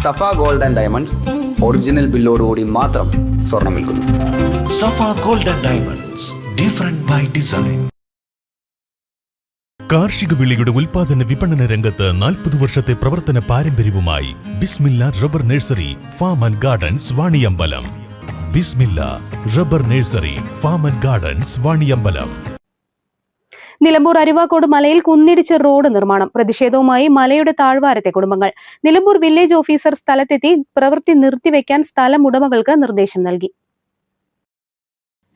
Safa gold and diamonds original ബില്ലോടുകൂടി മാത്രം സ്വർണം വിൽക്കുന്നു. Safa gold and diamonds, different by design. കാർഷിക വിളിയുടെ ഉൽപാദന വിപണന രംഗത്ത് 40 വർഷത്തെ പ്രവർത്തന പാരമ്പര്യവുമായി Bismillah rubber nursery farm and gardens Vaniyambalam. Bismillah rubber nursery farm and gardens Vaniyambalam. Nilambur Aruvakode മലയിൽ കുന്നിടിച്ച് റോഡ് നിർമ്മാണം. പ്രതിഷേധവുമായി മലയുടെ താഴ്വാരത്തെ കുടുംബങ്ങൾ. നിലമ്പൂർ വില്ലേജ് ഓഫീസർ സ്ഥലത്തെത്തി പ്രവൃത്തി നിർത്തിവെക്കാൻ സ്ഥലം ഉടമകൾക്ക് നിർദ്ദേശം നൽകി.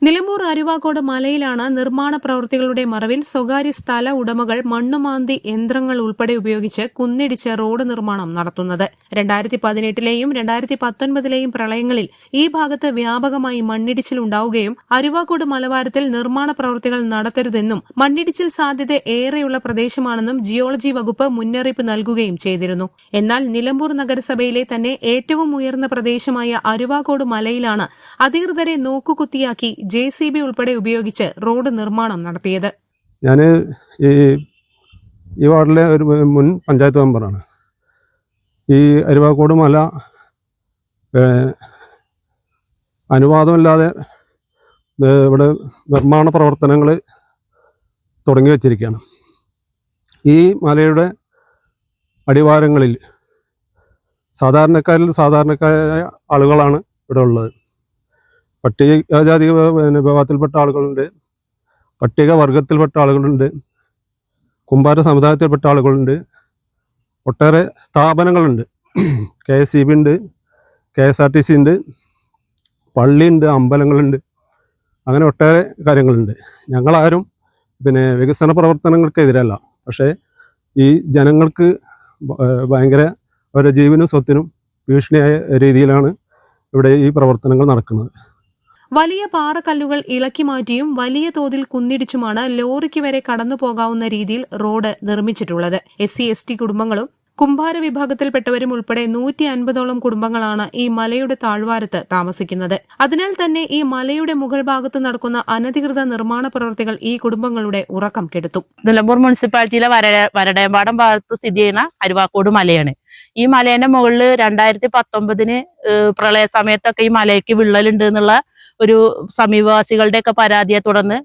നിലമ്പൂർ അരുവാക്കോട് മലയിലാണ് നിർമ്മാണ പ്രവൃത്തികളുടെ മറവിൽ സ്വകാര്യ സ്ഥല ഉടമകൾ മണ്ണുമാന്തി യന്ത്രങ്ങൾ ഉൾപ്പെടെ ഉപയോഗിച്ച് കുന്നിടിച്ച് റോഡ് നിർമ്മാണം നടത്തുന്നത്. 2018-ലെയും 2019-ലെയും പ്രളയങ്ങളിൽ ഈ ഭാഗത്ത് വ്യാപകമായി മണ്ണിടിച്ചിലുണ്ടാവുകയും അരുവാക്കോട് മലവാരത്തിൽ നിർമ്മാണ പ്രവൃത്തികൾ നടത്തരുതെന്നും മണ്ണിടിച്ചിൽ സാധ്യത ഏറെയുള്ള പ്രദേശമാണെന്നും ജിയോളജി വകുപ്പ് മുന്നറിയിപ്പ് നൽകുകയും ചെയ്തിരുന്നു. എന്നാൽ നിലമ്പൂർ നഗരസഭയിലെ തന്നെ ഏറ്റവും ഉയർന്ന പ്രദേശമായ അരുവാക്കോട് മലയിലാണ് അധികൃതരെ നോക്കുകുത്തിയാക്കി JCB ഉൾപ്പെടെ ഉപയോഗിച്ച് റോഡ് നിർമ്മാണം നടത്തിയത്. ഞാൻ ഈ വാർഡിലെ ഒരു മുൻ പഞ്ചായത്ത് മെമ്പറാണ്. ഈ അരുവാക്കോട് മല അനുവാദമില്ലാതെ ഇവിടെ നിർമ്മാണ പ്രവർത്തനങ്ങൾ തുടങ്ങി വച്ചിരിക്കുകയാണ്. ഈ മലയുടെ അടിവാരങ്ങളിൽ സാധാരണക്കാരായ ആളുകളാണ് ഇവിടെ ഉള്ളത്. പട്ടികജാതി വിഭാഗത്തിൽപ്പെട്ട ആളുകളുണ്ട്, പട്ടിക വർഗത്തിൽപ്പെട്ട ആളുകളുണ്ട്, കുമ്പാര സമുദായത്തിൽപ്പെട്ട ആളുകളുണ്ട്, ഒട്ടേറെ സ്ഥാപനങ്ങളുണ്ട്. KSEB ഉണ്ട്, KSRTC ഉണ്ട്, പള്ളിയുണ്ട്, അമ്പലങ്ങളുണ്ട്, അങ്ങനെ ഒട്ടേറെ കാര്യങ്ങളുണ്ട്. ഞങ്ങളാരും വികസന പ്രവർത്തനങ്ങൾക്കെതിരല്ല. പക്ഷേ ഈ ജനങ്ങൾക്ക് ഭയങ്കര അവരുടെ ജീവനും സ്വത്തിനും ഭീഷണിയായ രീതിയിലാണ് ഇവിടെ ഈ പ്രവർത്തനങ്ങൾ നടക്കുന്നത്. വലിയ പാറക്കല്ലുകൾ ഇളക്കി മാറ്റിയും വലിയ തോതിൽ കുന്നിടിച്ചുമാണ് ലോറിക്ക് വരെ കടന്നു പോകാവുന്ന രീതിയിൽ റോഡ് നിർമ്മിച്ചിട്ടുള്ളത്. SC/ST കുടുംബങ്ങളും കുംഭാര വിഭാഗത്തിൽപ്പെട്ടവരും ഉൾപ്പെടെ 150ഓളം കുടുംബങ്ങളാണ് ഈ മലയുടെ താഴ്വാരത്ത് താമസിക്കുന്നത്. അതിനാൽ തന്നെ ഈ മലയുടെ മുകൾ ഭാഗത്ത് നടക്കുന്ന അനധികൃത നിർമ്മാണ പ്രവൃത്തികൾ ഈ കുടുംബങ്ങളുടെ ഉറക്കം കെടുത്തും. നിലമ്പൂർ മുനിസിപ്പാലിറ്റിയിലെ വരടേമ്പാടം ഭാഗത്ത് സ്ഥിതി ചെയ്യുന്ന അരുവാക്കോട് മലയാണ്. ഈ മലേന്റെ മുകളിൽ 2019 പ്രളയ സമയത്തൊക്കെ ഈ മലയ്ക്ക് വിള്ളലുണ്ട് എന്നുള്ള ഒരു സമീപവാസികളുടെയൊക്കെ പരാതിയെ തുടർന്ന്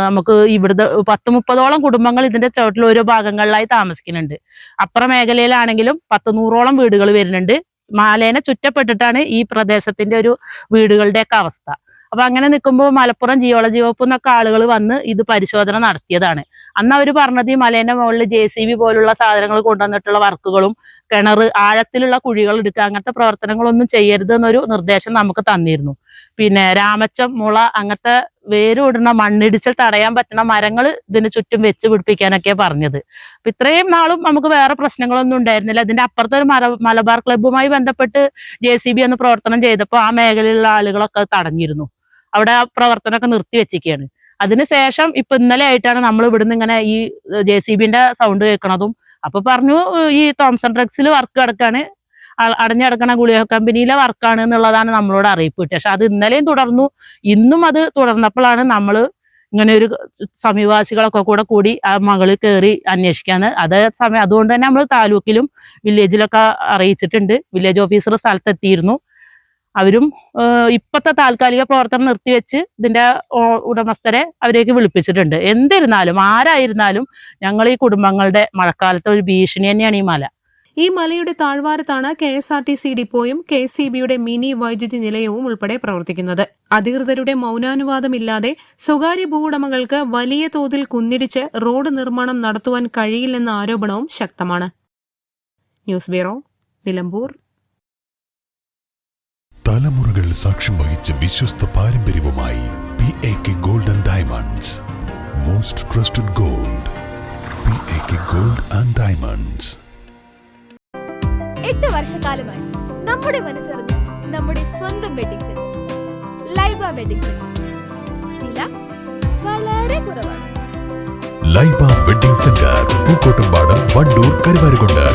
നമുക്ക് ഇവിടുത്തെ 10-30ഓളം കുടുംബങ്ങൾ ഇതിന്റെ ചുവട്ടിൽ ഓരോ ഭാഗങ്ങളിലായി താമസിക്കുന്നുണ്ട്. അപ്പുറ മേഖലയിലാണെങ്കിലും 100-100ഓളം വീടുകൾ വരുന്നുണ്ട്. മലേനെ ചുറ്റപ്പെട്ടിട്ടാണ് ഈ പ്രദേശത്തിന്റെ ഒരു വീടുകളുടെയൊക്കെ അവസ്ഥ. അപ്പൊ അങ്ങനെ നിൽക്കുമ്പോൾ മലപ്പുറം ജിയോളജി വകുപ്പ് എന്നൊക്കെ ആളുകൾ വന്ന് ഇത് പരിശോധന നടത്തിയതാണ്. അന്ന് അവർ പറഞ്ഞത് ഈ മലേന്റെ മുകളിൽ JCB പോലുള്ള സാധനങ്ങൾ കൊണ്ടുവന്നിട്ടുള്ള വർക്കുകളും കിണർ ആഴത്തിലുള്ള കുഴികൾ എടുക്കുക അങ്ങനത്തെ പ്രവർത്തനങ്ങളൊന്നും ചെയ്യരുത് എന്നൊരു നിർദ്ദേശം നമുക്ക് തന്നിരുന്നു. പിന്നെ രാമച്ചം, മുള അങ്ങനത്തെ വേരോടുന്ന മണ്ണിടിച്ചിൽ തടയാൻ പറ്റുന്ന മരങ്ങൾ ഇതിന് ചുറ്റും വെച്ച് പിടിപ്പിക്കാനൊക്കെയാണ് പറഞ്ഞത്. അപ്പൊ ഇത്രയും നാളും നമുക്ക് വേറെ പ്രശ്നങ്ങളൊന്നും ഉണ്ടായിരുന്നില്ല. ഇതിന്റെ അപ്പുറത്തെ ഒരു മലബാർ ക്ലബ്ബുമായി ബന്ധപ്പെട്ട് JCB എന്ന് പ്രവർത്തനം ചെയ്തപ്പോൾ ആ മേഖലയിലുള്ള ആളുകളൊക്കെ തടഞ്ഞിരുന്നു. അവിടെ ആ പ്രവർത്തനമൊക്കെ നിർത്തിവെച്ചിരിക്കുകയാണ്. അതിനുശേഷം ഇപ്പൊ ഇന്നലെ ആയിട്ടാണ് നമ്മൾ ഇവിടുന്ന് ഇങ്ങനെ ഈ JCBന്റെ സൗണ്ട് കേൾക്കണതും. അപ്പൊ പറഞ്ഞു ഈ തോംസൺ ഡ്രഗ്സിൽ വർക്ക് കിടക്കാണ്, അടഞ്ഞടക്കണ ഗുളിക കമ്പനിയിലെ വർക്കാണ് എന്നുള്ളതാണ് നമ്മളോട് അറിയിപ്പ് കിട്ടിയത്. പക്ഷെ അത് ഇന്നലെയും തുടർന്നു. ഇന്നും അത് തുടർന്നപ്പോഴാണ് നമ്മൾ ഇങ്ങനെ ഒരു സമീപവാസികളൊക്കെ കൂടി ആ മകളിൽ കയറി അന്വേഷിക്കാന്ന്. അതേ സമയം അതുകൊണ്ട് തന്നെ നമ്മൾ താലൂക്കിലും വില്ലേജിലൊക്കെ അറിയിച്ചിട്ടുണ്ട്. വില്ലേജ് ഓഫീസർ സ്ഥലത്തെത്തിയിരുന്നു. അവരും ഇപ്പത്തെ താൽക്കാലിക പ്രവർത്തനം നിർത്തിവെച്ച് ഇതിന്റെ ഉടമസ്ഥരെ അവരേക്ക് വിളിപ്പിച്ചിട്ടുണ്ട്. എന്നിരുന്നാലും ആരായിരുന്നാലും ഞങ്ങൾ ഈ കുടുംബങ്ങളുടെ മഴക്കാലത്തെ ഒരു ഭീഷണി തന്നെയാണ് ഈ മല. ഈ മലയുടെ താഴ്വാരത്താണ് KSRTC ഡിപ്പോയും KSEBയുടെ മിനി വൈദ്യുതി നിലയവും ഉൾപ്പെടെ പ്രവർത്തിക്കുന്നത്. അധികൃതരുടെ മൗനാനുവാദമില്ലാതെ സ്വകാര്യ ഭൂവുടമകൾക്ക് വലിയ തോതിൽ കുന്നിടിച്ച് റോഡ് നിർമ്മാണം നടത്തുവാൻ കഴിയില്ലെന്ന ആരോപണവും ശക്തമാണ്. News bureau, Nilambur. തലമുറകൾ സാക്ഷ്യം വഹിച്ച വിശ്വസ്ത പാരമ്പര്യവുമായി PAK gold and diamonds. Most trusted gold. PAK gold and diamonds. 8 വർഷക്കാലമായി നമ്മുടെ മനസ്സറിഞ്ഞ നമ്മുടെ സ്വന്തം wedding centre Laiba wedding centre. വില വളരെ കുറവാണ്. Laiba wedding centre, Pookkottumpadam, Wandoor, Karuvarakundu.